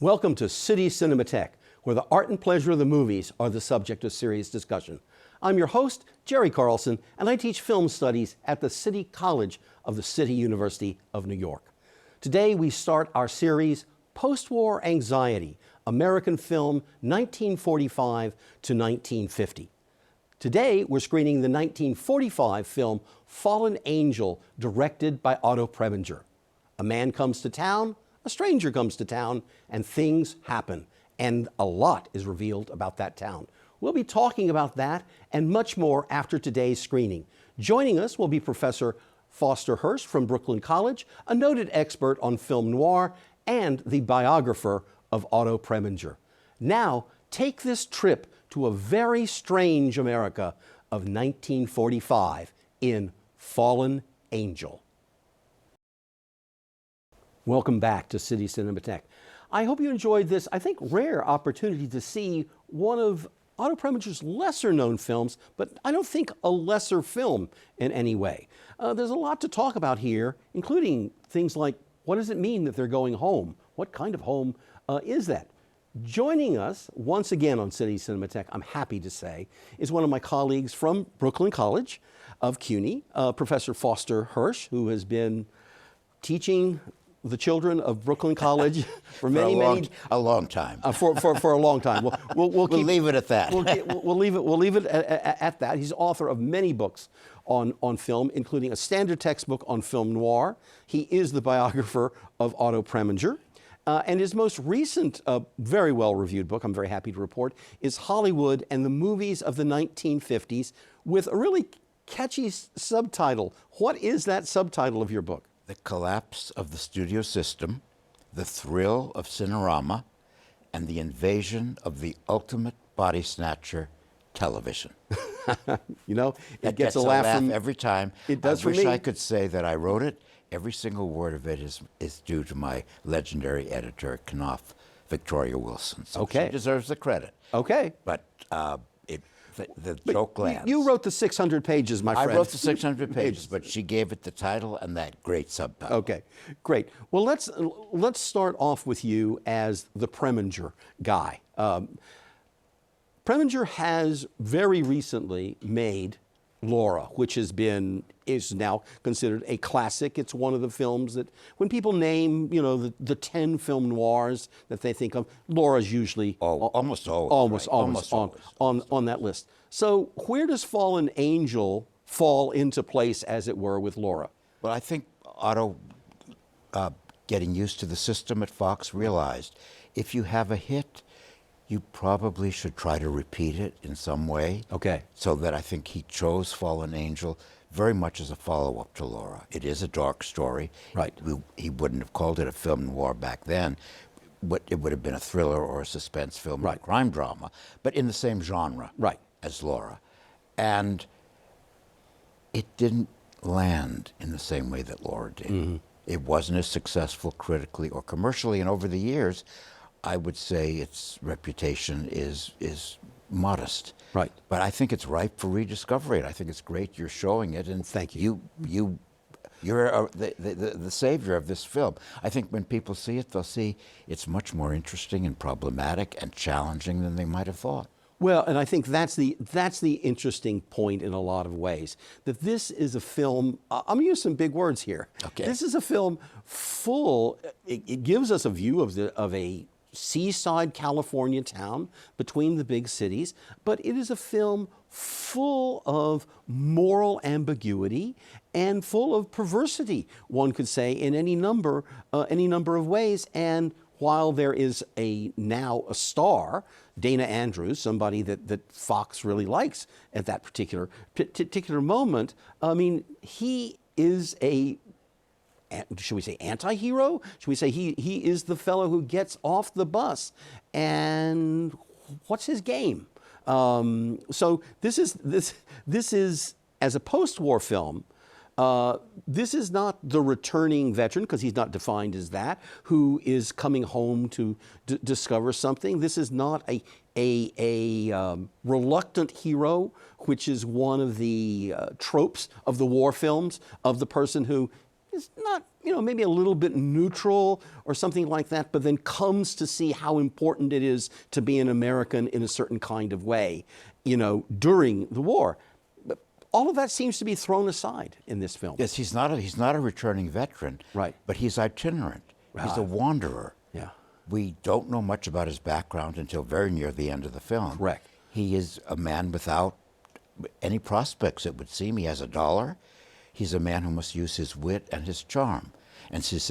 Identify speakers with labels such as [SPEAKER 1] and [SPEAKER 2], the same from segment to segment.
[SPEAKER 1] Welcome to City Cinematheque, where the art and pleasure of the movies are the subject of serious discussion. I'm your host, Jerry Carlson, and I teach film studies at the City College of the City University of New York. Today we start our series, Post-War Anxiety, American Film 1945 to 1950. Today we're screening the 1945 film Fallen Angel, directed by Otto Preminger. A man comes to town, a stranger comes to town, and things happen, and a lot is revealed about that town. We'll be talking about that and much more after today's screening. Joining us will be Professor Hirsch from Brooklyn College, a noted expert on film noir and the biographer of Otto Preminger. Now, take this trip to a very strange America of 1945 in Fallen Angel. Welcome back to City Cinematheque. I hope you enjoyed this, I think, rare opportunity to see one of Otto Preminger's lesser-known films, but I don't think a lesser film in any way. There's a lot to talk about here, including things like, what does it mean that they're going home? What kind of home is that? Joining us once again on City Cinematheque, I'm happy to say, is one of my colleagues from Brooklyn College of CUNY, Professor Hirsch, who has been teaching the children of Brooklyn College for a long time. For a long time. We'll
[SPEAKER 2] leave it at that.
[SPEAKER 1] We'll leave it at that. He's author of many books on film, including a standard textbook on film noir. He is the biographer of Otto Preminger. And his most recent, very well-reviewed book, I'm very happy to report, is Hollywood and the Movies of the 1950s, with a really catchy subtitle. What is that subtitle of your book?
[SPEAKER 2] The Collapse of the Studio System, the Thrill of Cinerama, and the Invasion of the Ultimate Body Snatcher, Television.
[SPEAKER 1] You know,
[SPEAKER 2] it gets a laugh from, every time.
[SPEAKER 1] It does for me.
[SPEAKER 2] I wish I could say that I wrote it. Every single word of it is due to my legendary editor, Knopf, Victoria Wilson. So
[SPEAKER 1] okay.
[SPEAKER 2] She deserves the credit.
[SPEAKER 1] Okay.
[SPEAKER 2] But the joke lands.
[SPEAKER 1] You wrote the 600 pages, my friend.
[SPEAKER 2] I wrote the 600 pages, but she gave it the title and that great subtitle.
[SPEAKER 1] Okay, great. Well, let's start off with you as the Preminger guy. Preminger has very recently made Laura, which is now considered a classic. It's one of the films that, when people name, you know, the 10 film noirs that they think of, Laura's usually
[SPEAKER 2] almost always
[SPEAKER 1] on that list. So where does Fallen Angel fall into place, as it were, with Laura?
[SPEAKER 2] Well, I think Otto, getting used to the system at Fox, realized if you have a hit, you probably should try to repeat it in some way.
[SPEAKER 1] Okay.
[SPEAKER 2] So that I think he chose Fallen Angel very much as a follow-up to Laura. It is a dark story.
[SPEAKER 1] Right.
[SPEAKER 2] He wouldn't have called it a film noir back then. It would have been a thriller or a suspense film, right, or a crime drama, but in the same genre,
[SPEAKER 1] right,
[SPEAKER 2] as Laura. And it didn't land in the same way that Laura did. Mm-hmm. It wasn't as successful critically or commercially, and over the years, I would say its reputation is modest.
[SPEAKER 1] Right.
[SPEAKER 2] But I think it's ripe for rediscovery. I think it's great you're showing it. And
[SPEAKER 1] thank you.
[SPEAKER 2] You're the savior of this film. I think when people see it, they'll see it's much more interesting and problematic and challenging than they might have thought.
[SPEAKER 1] Well, and I think that's the interesting point in a lot of ways, that this is a film, I'm going to use some big words here.
[SPEAKER 2] Okay.
[SPEAKER 1] This is a film full, it gives us a view of a seaside California town between the big cities, but it is a film full of moral ambiguity and full of perversity, one could say, in any number of ways. And while there is now a star, Dana Andrews, somebody that Fox really likes at that particular moment, I mean, he is should we say anti-hero? Should we say he is the fellow who gets off the bus, and what's his game? So this is as a post-war film. This is not the returning veteran, because he's not defined as that, who is coming home to discover something. This is not a reluctant hero, which is one of the tropes of the war films, of the person who is not, maybe a little bit neutral or something like that, but then comes to see how important it is to be an American in a certain kind of way, during the war. But all of that seems to be thrown aside in this film.
[SPEAKER 2] Yes, he's not a returning veteran,
[SPEAKER 1] Right.
[SPEAKER 2] but he's itinerant. He's a wanderer.
[SPEAKER 1] Yeah.
[SPEAKER 2] We don't know much about his background until very near the end of the film.
[SPEAKER 1] Correct.
[SPEAKER 2] He is a man without any prospects, it would seem. He has $1. He's a man who must use his wit and his charm. And since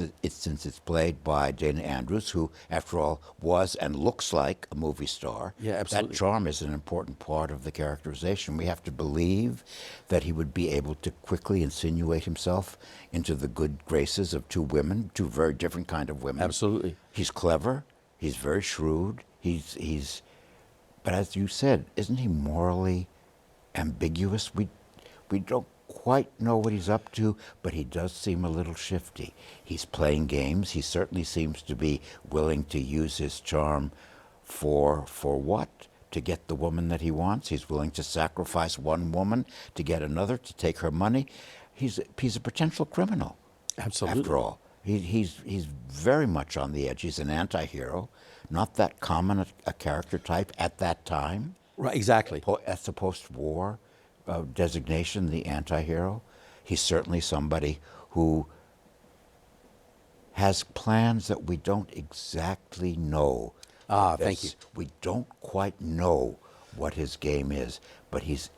[SPEAKER 2] it's played by Dana Andrews, who, after all, was and looks like a movie star,
[SPEAKER 1] Yeah, absolutely.
[SPEAKER 2] that charm is an important part of the characterization. We have to believe that he would be able to quickly insinuate himself into the good graces of two women, two very different kind of women.
[SPEAKER 1] Absolutely.
[SPEAKER 2] He's clever. He's very shrewd. But as you said, isn't he morally ambiguous? We don't quite know what he's up to, but he does seem a little shifty. He's playing games. He certainly seems to be willing to use his charm for what? To get the woman that he wants. He's willing to sacrifice one woman to get another, to take her money. He's a potential criminal.
[SPEAKER 1] Absolutely.
[SPEAKER 2] After all, he's very much on the edge. He's an anti-hero, not that common a character type at that time.
[SPEAKER 1] Right, exactly.
[SPEAKER 2] That's the post-war designation, the anti-hero. He's certainly somebody who has plans that we don't exactly know.
[SPEAKER 1] Thank you.
[SPEAKER 2] We don't quite know what his game is, but he's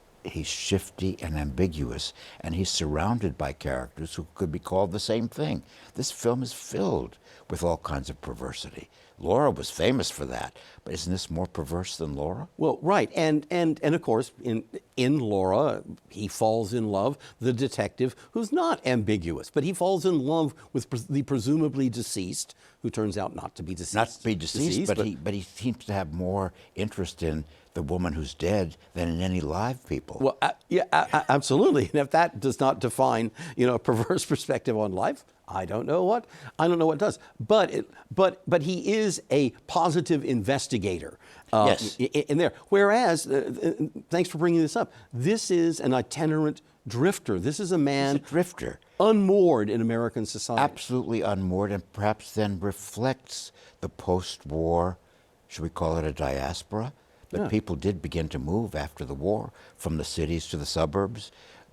[SPEAKER 2] shifty and ambiguous, and he's surrounded by characters who could be called the same thing. This film is filled with all kinds of perversity. Laura was famous for that, but isn't this more perverse than Laura?
[SPEAKER 1] Well, right, and of course, in Laura, he falls in love, the detective, who's not ambiguous, but he falls in love with the presumably deceased, who turns out not to be deceased.
[SPEAKER 2] Not to be deceased, but he seems to have more interest in the woman who's dead than in any live people.
[SPEAKER 1] Well, absolutely. And if that does not define, a perverse perspective on life, I don't know what does. But he is a positive investigator.
[SPEAKER 2] Yes.
[SPEAKER 1] In there. Whereas, thanks for bringing this up. This is an itinerant drifter. This is a man
[SPEAKER 2] He's a drifter,
[SPEAKER 1] unmoored in American society.
[SPEAKER 2] absolutely unmoored, and perhaps then reflects the post-war, should we call it a diaspora? But
[SPEAKER 1] Yeah.
[SPEAKER 2] people did begin to move after the war from the cities to the suburbs,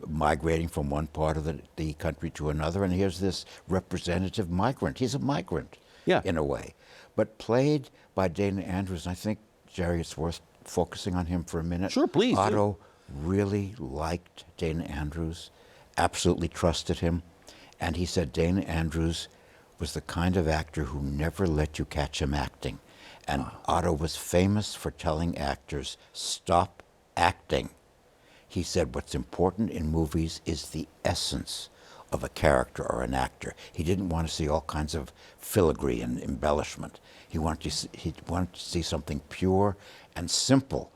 [SPEAKER 2] migrating from one part of the country to another. And here's this representative migrant. He's a migrant,
[SPEAKER 1] Yeah.
[SPEAKER 2] in a way, but played by Dana Andrews. I think, Jerry, it's worth focusing on him for a minute.
[SPEAKER 1] Sure, please do.
[SPEAKER 2] Otto really liked Dana Andrews, absolutely trusted him, and he said Dana Andrews was the kind of actor who never let you catch him acting. And Otto was famous for telling actors, stop acting. He said what's important in movies is the essence of a character or an actor. He didn't want to see all kinds of filigree and embellishment. He wanted to see something pure and simple.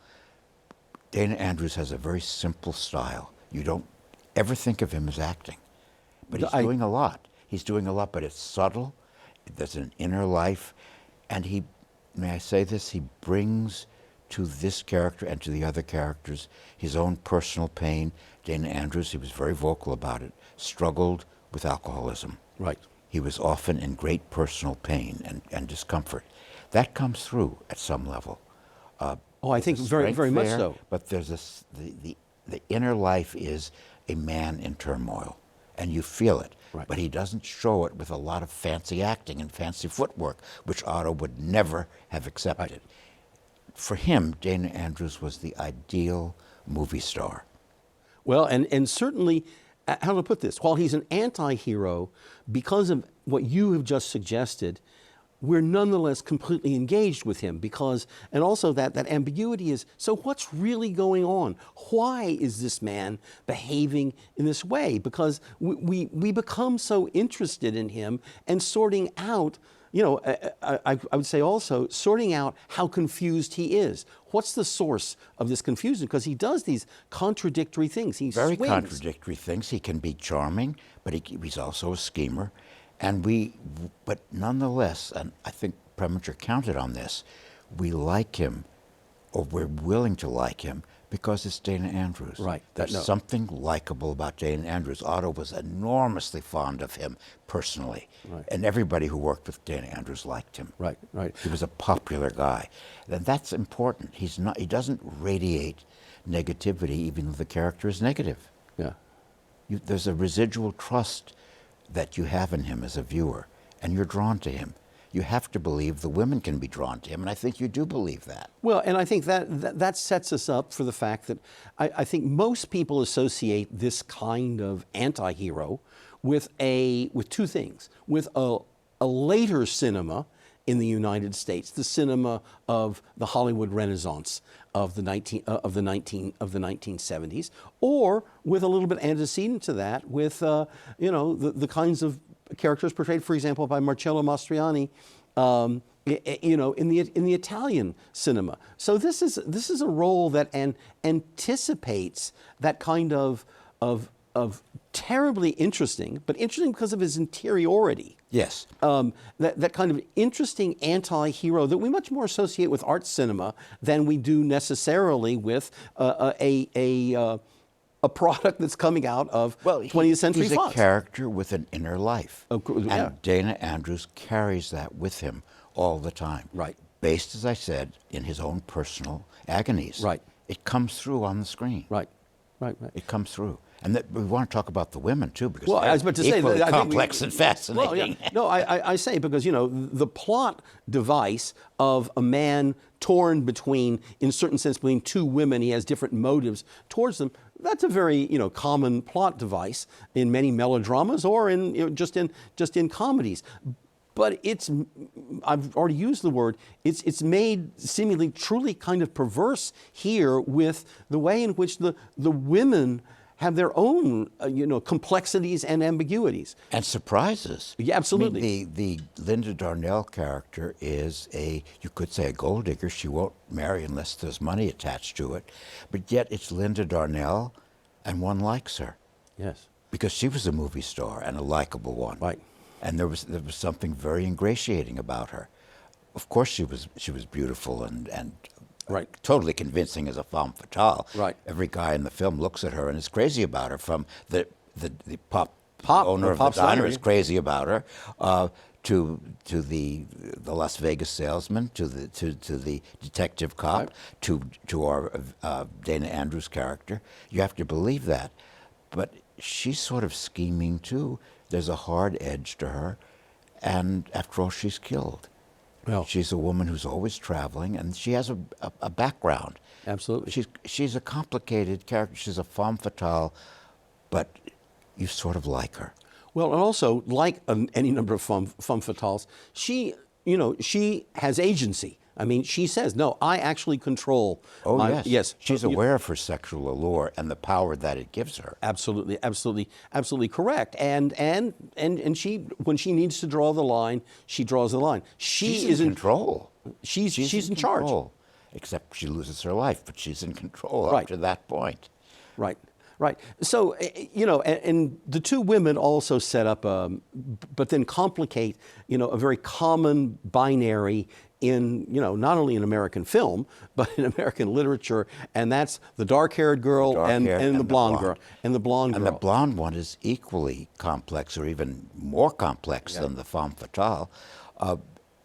[SPEAKER 2] Dana Andrews has a very simple style. You don't ever think of him as acting. But he's doing a lot. He's doing a lot, but it's subtle. There's an inner life. And he, may I say this, he brings to this character and to the other characters his own personal pain. Dana Andrews, he was very vocal about it, struggled with alcoholism.
[SPEAKER 1] Right.
[SPEAKER 2] He was often in great personal pain and discomfort. That comes through at some level.
[SPEAKER 1] I think very, very much so.
[SPEAKER 2] But there's the inner life is a man in turmoil, and you feel it.
[SPEAKER 1] Right.
[SPEAKER 2] But he doesn't show it with a lot of fancy acting and fancy footwork, which Otto would never have accepted.
[SPEAKER 1] Right.
[SPEAKER 2] For him, Dana Andrews was the ideal movie star.
[SPEAKER 1] Well, and certainly, how to put this, while he's an anti-hero, because of what you have just suggested, we're nonetheless completely engaged with him because, and also that ambiguity is, so what's really going on? Why is this man behaving in this way? Because we become so interested in him and sorting out, I would say also, sorting out how confused he is. What's the source of this confusion? Because he does these contradictory things. He
[SPEAKER 2] Very
[SPEAKER 1] swings.
[SPEAKER 2] contradictory things. He can be charming, but he's also a schemer. But nonetheless, and I think Preminger counted on this, we like him, or we're willing to like him, Because it's Dana Andrews.
[SPEAKER 1] Right.
[SPEAKER 2] There's something likable about Dana Andrews. Otto was enormously fond of him personally.
[SPEAKER 1] Right.
[SPEAKER 2] And everybody who worked with Dana Andrews liked him.
[SPEAKER 1] Right, right.
[SPEAKER 2] He was a popular guy. And that's important. He doesn't radiate negativity even though the character is negative.
[SPEAKER 1] Yeah.
[SPEAKER 2] There's a residual trust that you have in him as a viewer, and you're drawn to him. You have to believe the women can be drawn to him, and I think you do believe that.
[SPEAKER 1] Well, and I think that sets us up for the fact that I think most people associate this kind of anti-hero with two things: with a later cinema in the United States, the cinema of the Hollywood Renaissance of the 1970s, or with a little bit antecedent to that, with the kinds of characters portrayed, for example, by Marcello Mastroianni, in the Italian cinema. So this is a role that anticipates that kind of terribly interesting, but interesting because of his interiority.
[SPEAKER 2] Yes.
[SPEAKER 1] That kind of interesting anti-hero that we much more associate with art cinema than we do necessarily with a product that's coming out of 20th Century Fox.
[SPEAKER 2] He's a character with an inner life.
[SPEAKER 1] Yeah.
[SPEAKER 2] And Dana Andrews carries that with him all the time.
[SPEAKER 1] Right.
[SPEAKER 2] Based, as I said, in his own personal agonies.
[SPEAKER 1] Right.
[SPEAKER 2] It comes through on the screen.
[SPEAKER 1] Right.
[SPEAKER 2] It comes through. And we want to talk about the women, too, because
[SPEAKER 1] I was about to say,
[SPEAKER 2] equally
[SPEAKER 1] I think
[SPEAKER 2] complex and fascinating.
[SPEAKER 1] Well, yeah. No, I say because, the plot device of a man torn between, in a certain sense, between two women, he has different motives towards them. That's a very, common plot device in many melodramas or in, just in comedies. But I've already used the word, it's made seemingly truly kind of perverse here with the way in which the women have their own, complexities and ambiguities.
[SPEAKER 2] And surprises.
[SPEAKER 1] Yeah, absolutely.
[SPEAKER 2] I mean, the Linda Darnell character is you could say a gold digger. She won't marry unless there's money attached to it. But yet it's Linda Darnell, and one likes her.
[SPEAKER 1] Yes.
[SPEAKER 2] Because she was a movie star and a likable one.
[SPEAKER 1] Right.
[SPEAKER 2] And there was something very ingratiating about her. Of course, she was beautiful and
[SPEAKER 1] right.
[SPEAKER 2] Totally convincing as a femme fatale.
[SPEAKER 1] Right.
[SPEAKER 2] Every guy in the film looks at her and is crazy about her. From the owner of the diner is crazy about her, to the Las Vegas salesman, to the detective cop,
[SPEAKER 1] right.
[SPEAKER 2] to our Dana Andrews character. You have to believe that, but she's sort of scheming too. There's a hard edge to her, and after all, she's killed.
[SPEAKER 1] Well,
[SPEAKER 2] she's a woman who's always traveling, and she has a background.
[SPEAKER 1] Absolutely.
[SPEAKER 2] She's a complicated character. She's a femme fatale, but you sort of like her.
[SPEAKER 1] Well, and also, like any number of femme fatales, she has agency. I mean, she says, "No, I actually control."
[SPEAKER 2] Yes. She's aware of her sexual allure and the power that it gives her.
[SPEAKER 1] Absolutely correct. And she, when she needs to draw the line, she draws the line.
[SPEAKER 2] She's in control.
[SPEAKER 1] She's in charge.
[SPEAKER 2] Except she loses her life, but she's in control up to that point.
[SPEAKER 1] Right. So, and the two women also set up, but then complicate, a very common binary in, not only in American film, but in American literature, and that's the dark-haired girl and the blonde girl. And the blonde girl.
[SPEAKER 2] And the blonde one is equally complex, or even more complex than the femme fatale.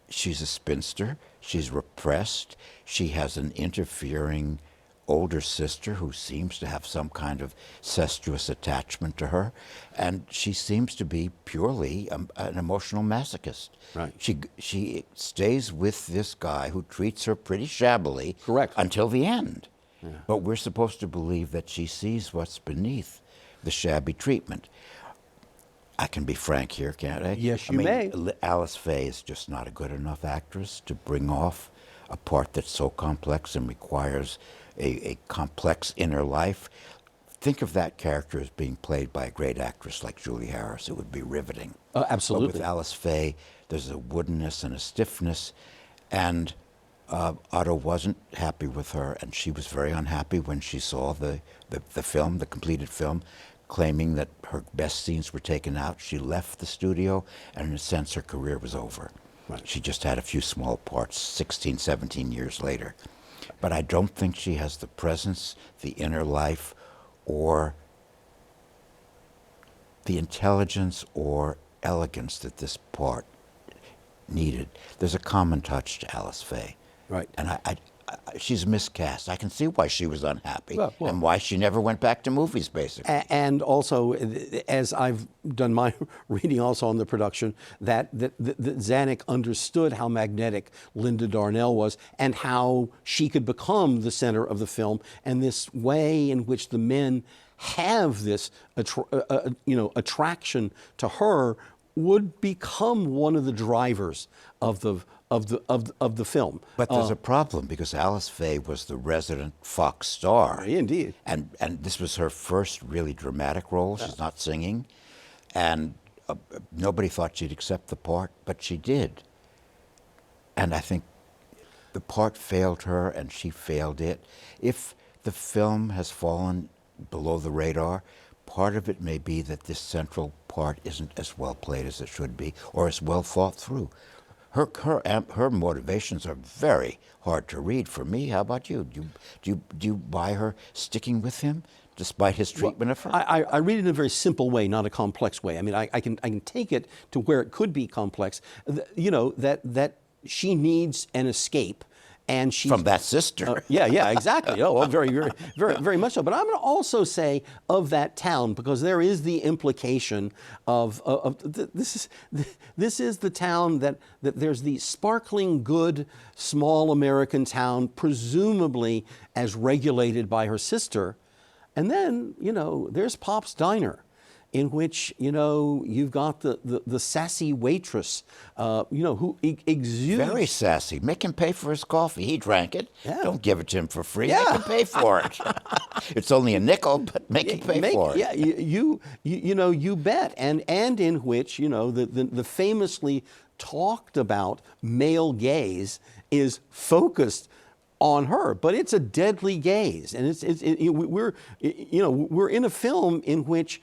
[SPEAKER 2] She's a spinster. She's repressed. She has an interfering older sister who seems to have some kind of incestuous attachment to her, and she seems to be purely an emotional masochist.
[SPEAKER 1] Right.
[SPEAKER 2] She stays with this guy who treats her pretty shabbily.
[SPEAKER 1] Correct.
[SPEAKER 2] Until the end.
[SPEAKER 1] Yeah.
[SPEAKER 2] But we're supposed to believe that she sees what's beneath the shabby treatment. I can be frank here, can't I?
[SPEAKER 1] Yes, you may.
[SPEAKER 2] Alice Faye is just not a good enough actress to bring off a part that's so complex and requires a complex inner life. Think of that character as being played by a great actress like Julie Harris. It would be riveting.
[SPEAKER 1] Absolutely.
[SPEAKER 2] But with Alice Faye, there's a woodenness and a stiffness, and Otto wasn't happy with her, and she was very unhappy when she saw the film, the completed film, claiming that her best scenes were taken out. She left the studio, and in a sense, her career was over.
[SPEAKER 1] Right.
[SPEAKER 2] She just had a few small parts 16, 17 years later. But I don't think she has the presence, the inner life, or the intelligence or elegance that this part needed. There's a common touch to Alice Faye.
[SPEAKER 1] Right.
[SPEAKER 2] And she's miscast. I can see why she was unhappy
[SPEAKER 1] Well,
[SPEAKER 2] and why she never went back to movies, basically.
[SPEAKER 1] And also, as I've done my reading also on the production, that Zanuck understood how magnetic Linda Darnell was and how she could become the center of the film, and this way in which the men have this attraction to her would become one of the drivers of the film.
[SPEAKER 2] But there's a problem, because Alice Faye was the resident Fox star.
[SPEAKER 1] Indeed.
[SPEAKER 2] And this was her first really dramatic role. She's not singing. And nobody thought she'd accept the part, but she did. And I think the part failed her and she failed it. If the film has fallen below the radar, part of it may be that this central part isn't as well played as it should be, or as well thought through. Her motivations are very hard to read for me. How about you? Do you buy her sticking with him despite his treatment of her?
[SPEAKER 1] I read it in a very simple way, not a complex way. I mean, I can take it to where it could be complex. That she needs an escape. And she's,
[SPEAKER 2] from that sister.
[SPEAKER 1] Yeah, exactly. Oh, well, very much so. But I'm going to also say of that town, because there is the implication of this is the town that there's the sparkling good small American town, presumably as regulated by her sister, and then there's Pop's Diner, in which you've got the sassy waitress, who exudes
[SPEAKER 2] very sassy. Make him pay for his coffee. He drank it. Yeah. Don't give it to him for free.
[SPEAKER 1] Yeah.
[SPEAKER 2] Make him pay for it. It's only a nickel, but make him pay for it.
[SPEAKER 1] Yeah, you bet. And in which the famously talked about male gaze is focused on her, but it's a deadly gaze, and we're in a film in which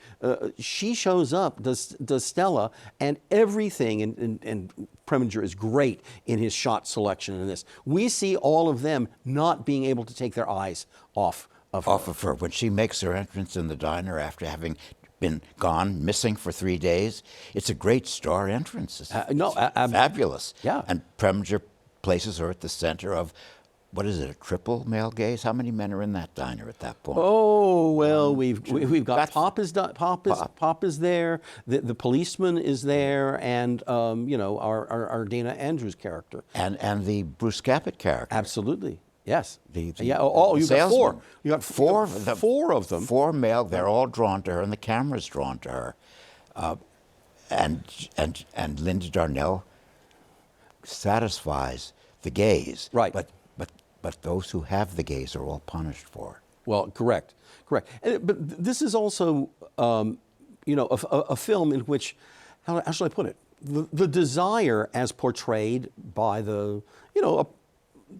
[SPEAKER 1] she shows up, does Stella, and everything, and Preminger is great in his shot selection in this. We see all of them not being able to take their eyes off of her.
[SPEAKER 2] When she makes her entrance in the diner after having been gone, missing for 3 days, it's a great star entrance. It's fabulous.
[SPEAKER 1] Yeah.
[SPEAKER 2] And Preminger places her at the center of, what is it, a triple male gaze? How many men are in that diner at that point?
[SPEAKER 1] Oh, well, we've got Pop is there, the policeman is there, and our Dana Andrews character,
[SPEAKER 2] and the Bruce Cabot character.
[SPEAKER 1] Absolutely, yes.
[SPEAKER 2] You
[SPEAKER 1] got four. You got
[SPEAKER 2] four
[SPEAKER 1] of them.
[SPEAKER 2] Four male. They're all drawn to her, and the camera's drawn to her, and Linda Darnell satisfies the gaze.
[SPEAKER 1] Right.
[SPEAKER 2] But those who have the gaze are all punished for it.
[SPEAKER 1] Well, correct. But this is also, a film in which, how shall I put it? The desire, as portrayed by the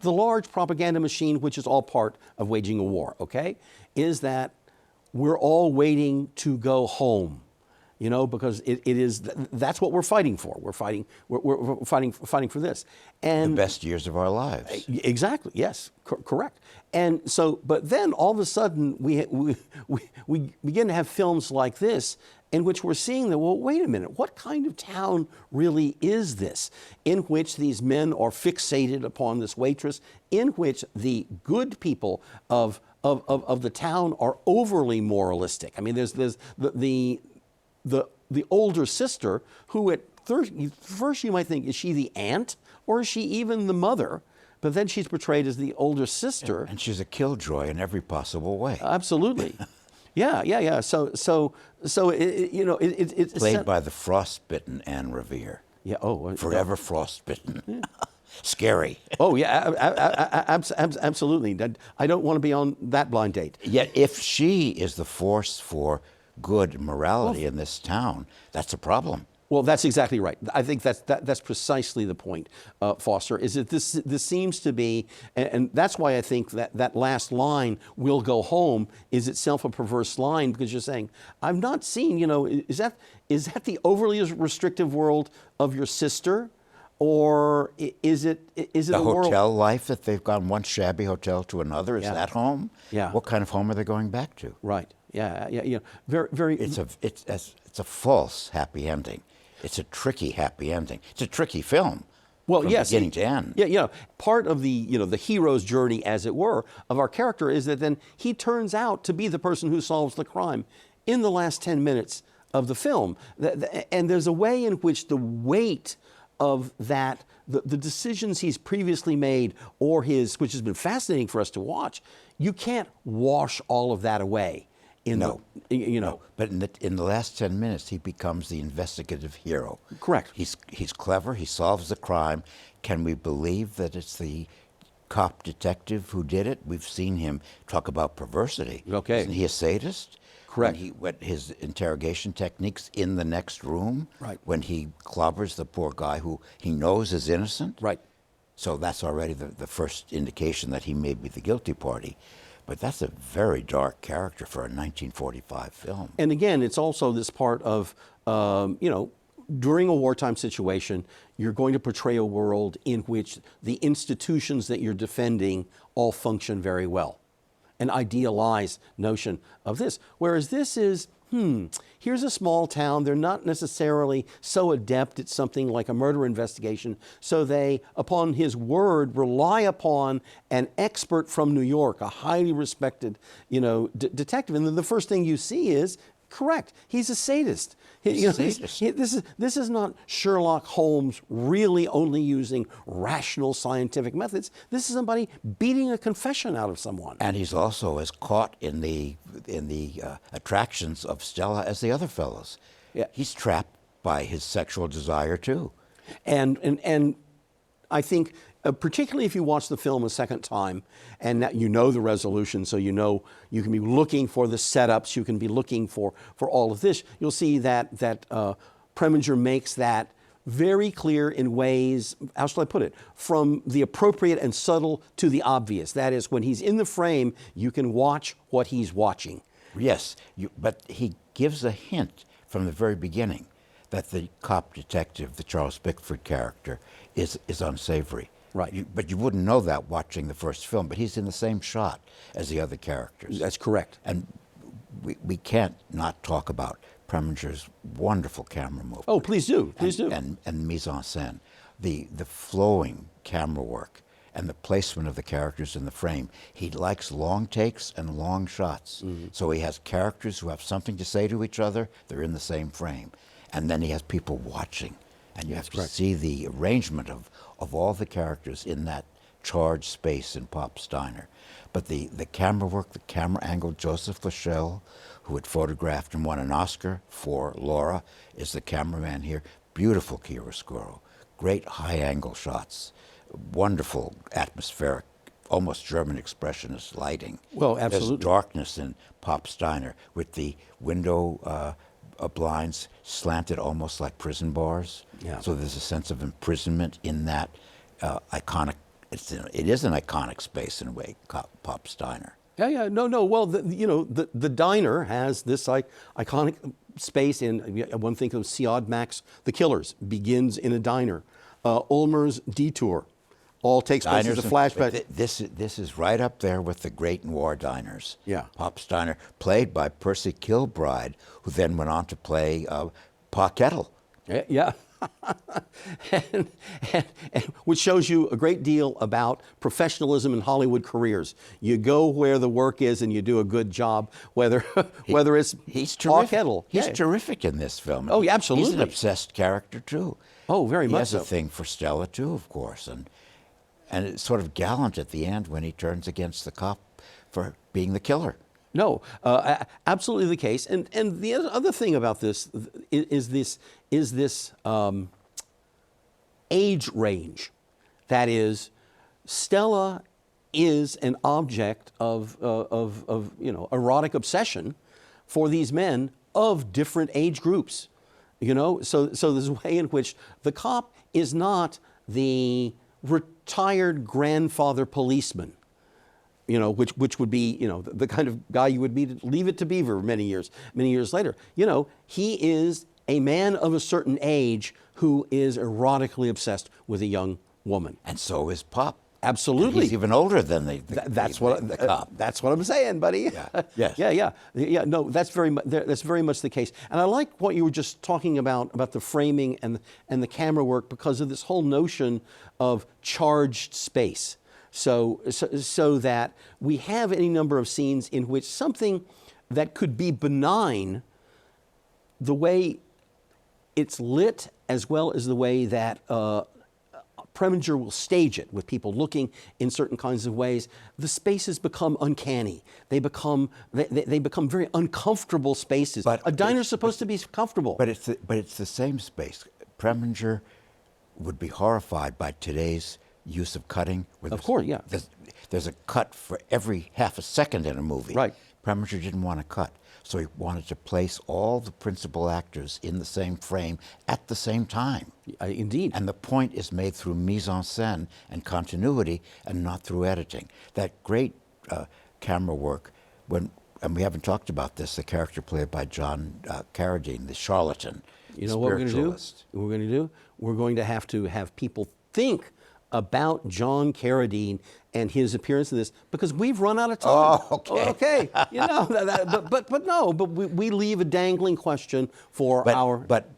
[SPEAKER 1] large propaganda machine, which is all part of waging a war, okay, is that we're all waiting to go home. Because that's what we're fighting for. We're fighting for this. And
[SPEAKER 2] the best years of our lives.
[SPEAKER 1] Exactly. Yes. Correct. And so, but then all of a sudden we begin to have films like this in which we're seeing that, well, wait a minute, what kind of town really is this? In which these men are fixated upon this waitress, in which the good people of the town are overly moralistic. I mean, there's the older sister, who at first you might think, is she the aunt or is she even the mother? But then she's portrayed as the older sister.
[SPEAKER 2] And she's a killjoy in every possible way.
[SPEAKER 1] Absolutely. Yeah. So it's
[SPEAKER 2] played by the frostbitten Anne Revere.
[SPEAKER 1] Yeah. Oh,
[SPEAKER 2] forever frostbitten. Yeah. Scary.
[SPEAKER 1] Oh yeah, absolutely. I don't want to be on that blind date.
[SPEAKER 2] Yet, if she is the force for good morality in this town, that's a problem.
[SPEAKER 1] Well, that's exactly right. I think that's precisely the point, Foster, is that this seems to be, and that's why I think that last line, "we'll go home," is itself a perverse line, because you're saying, I've not seen, is that the overly restrictive world of your sister? or is it
[SPEAKER 2] The
[SPEAKER 1] a world?
[SPEAKER 2] hotel life that they've gone one shabby hotel to another, is
[SPEAKER 1] Yeah.
[SPEAKER 2] that home?
[SPEAKER 1] Yeah.
[SPEAKER 2] What kind of home are they going back to?
[SPEAKER 1] Right. Yeah. Yeah. Yeah. Very. Very.
[SPEAKER 2] It's a false happy ending. It's a tricky happy ending. It's a tricky film.
[SPEAKER 1] Well,
[SPEAKER 2] from
[SPEAKER 1] yes,
[SPEAKER 2] beginning to end.
[SPEAKER 1] Yeah, part of the the hero's journey, as it were, of our character is that then he turns out to be the person who solves the crime in the last 10 minutes of the film. And there's a way in which the weight of that, the decisions he's previously made, or which has been fascinating for us to watch, you can't wash all of that away.
[SPEAKER 2] No. But in the last 10 minutes, he becomes the investigative hero.
[SPEAKER 1] Correct.
[SPEAKER 2] He's clever. He solves the crime. Can we believe that it's the cop detective who did it? We've seen him talk about perversity.
[SPEAKER 1] Okay.
[SPEAKER 2] Isn't he a sadist?
[SPEAKER 1] Correct.
[SPEAKER 2] What his interrogation techniques in the next room.
[SPEAKER 1] Right.
[SPEAKER 2] When he clobbers the poor guy who he knows is innocent.
[SPEAKER 1] Right.
[SPEAKER 2] So that's already the first indication that he may be the guilty party. But that's a very dark character for a 1945 film.
[SPEAKER 1] And again, it's also this part of, during a wartime situation, you're going to portray a world in which the institutions that you're defending all function very well. An idealized notion of this. Whereas this is, here's a small town. They're not necessarily so adept at something like a murder investigation. So they, upon his word, rely upon an expert from New York, a highly respected, detective. And then the first thing you see is, correct, he's a sadist. This is not Sherlock Holmes really only using rational scientific methods. This is somebody beating a confession out of someone.
[SPEAKER 2] And he's also as caught in the attractions of Stella as the other fellows.
[SPEAKER 1] Yeah.
[SPEAKER 2] He's trapped by his sexual desire too.
[SPEAKER 1] And I think, particularly if you watch the film a second time, and that you know the resolution, so you can be looking for the setups, you can be looking for all of this, you'll see that Preminger makes that very clear in ways, how shall I put it, from the appropriate and subtle to the obvious. That is, when he's in the frame, you can watch what he's watching.
[SPEAKER 2] Yes, but he gives a hint from the very beginning that the cop detective, the Charles Bickford character, is unsavory.
[SPEAKER 1] Right.
[SPEAKER 2] But you wouldn't know that watching the first film, but he's in the same shot as the other characters.
[SPEAKER 1] That's correct.
[SPEAKER 2] And we can't not talk about Preminger's wonderful camera movement.
[SPEAKER 1] Oh, please do. Please do.
[SPEAKER 2] And mise en scène. The flowing camera work and the placement of the characters in the frame. He likes long takes and long shots. Mm-hmm. So he has characters who have something to say to each other. They're in the same frame. And then he has people watching. And you have to see the arrangement of all the characters in that charged space in Pop Steiner. But the camera work, the camera angle, Joseph LaShelle, who had photographed and won an Oscar for Laura, is the cameraman here. Beautiful chiaroscuro, great high-angle shots, wonderful atmospheric, almost German expressionist lighting.
[SPEAKER 1] Well, absolutely.
[SPEAKER 2] There's darkness in Pop Steiner with the window blinds slanted almost like prison bars.
[SPEAKER 1] Yeah.
[SPEAKER 2] So there's a sense of imprisonment in that iconic. It is an iconic space in a way, Pop Steiner.
[SPEAKER 1] Yeah. No. Well, the diner has this iconic space in, one thing of Siad Max, The Killers, begins in a diner. Ulmer's Detour all takes place as a flashback.
[SPEAKER 2] This is right up there with the great noir diners.
[SPEAKER 1] Yeah.
[SPEAKER 2] Pop Steiner, played by Percy Kilbride, who then went on to play Pa Kettle.
[SPEAKER 1] Yeah. and which shows you a great deal about professionalism in Hollywood careers. You go where the work is and you do a good job, whether it's Pa Kettle.
[SPEAKER 2] He's terrific in this film.
[SPEAKER 1] Oh, yeah, absolutely.
[SPEAKER 2] He's an obsessed character, too.
[SPEAKER 1] Oh, very much so.
[SPEAKER 2] He has a thing for Stella, too, of course. And it's sort of gallant at the end when he turns against the cop for being the killer.
[SPEAKER 1] No, absolutely the case. And the other thing about this is this age range. That is, Stella is an object of erotic obsession for these men of different age groups. So there's a way in which the cop is not the retired grandfather policeman, which would be, the kind of guy you would meet at Leave It to Beaver many years later. He is a man of a certain age who is erotically obsessed with a young woman.
[SPEAKER 2] And so is Pop.
[SPEAKER 1] Absolutely.
[SPEAKER 2] And he's even older than the cop.
[SPEAKER 1] That's what I'm saying, buddy.
[SPEAKER 2] Yeah. Yes.
[SPEAKER 1] Yeah. No, that's very much the case. And I like what you were just talking about the framing and the camera work, because of this whole notion of charged space. So that we have any number of scenes in which something that could be benign, the way it's lit, as well as the way that Preminger will stage it, with people looking in certain kinds of ways, the spaces become uncanny. They become very uncomfortable spaces.
[SPEAKER 2] But
[SPEAKER 1] a diner's supposed to be comfortable.
[SPEAKER 2] But it's the same space. Preminger would be horrified by today's use of cutting.
[SPEAKER 1] Of course, yeah.
[SPEAKER 2] There's a cut for every half a second in a movie.
[SPEAKER 1] Right.
[SPEAKER 2] Preminger didn't want to cut, so he wanted to place all the principal actors in the same frame at the same time.
[SPEAKER 1] Indeed.
[SPEAKER 2] And the point is made through mise en scène and continuity, and not through editing. That great camera work, and we haven't talked about this, the character played by John Carradine, the charlatan,
[SPEAKER 1] you know what we're going to do? We're going to have people think about John Carradine and his appearance in this, because we've run out of time.
[SPEAKER 2] Oh, okay.
[SPEAKER 1] Okay. You know, but we leave a dangling question for our...
[SPEAKER 2] But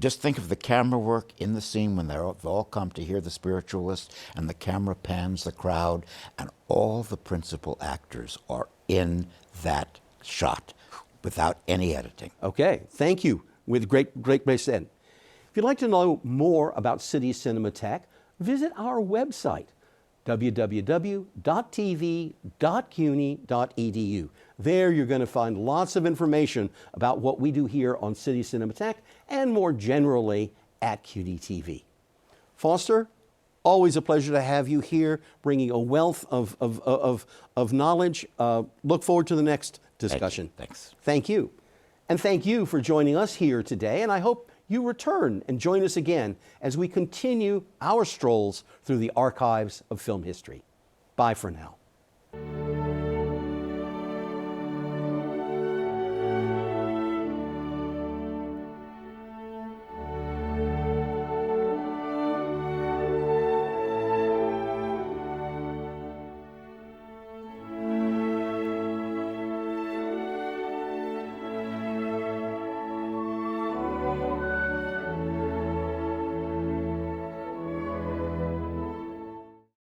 [SPEAKER 2] just think of the camera work in the scene when they've all come to hear the spiritualist, and the camera pans the crowd, and all the principal actors are in that shot without any editing.
[SPEAKER 1] Okay. Thank you. With great said. If you'd like to know more about City Cinematheque, visit our website, www.tv.cuny.edu. There you're going to find lots of information about what we do here on City Cinematheque, and more generally at CUNY TV. Foster, always a pleasure to have you here, bringing a wealth of knowledge. Look forward to the next discussion.
[SPEAKER 2] Thanks.
[SPEAKER 1] Thank you. And thank you for joining us here today, and I hope you return and join us again as we continue our strolls through the archives of film history. Bye for now.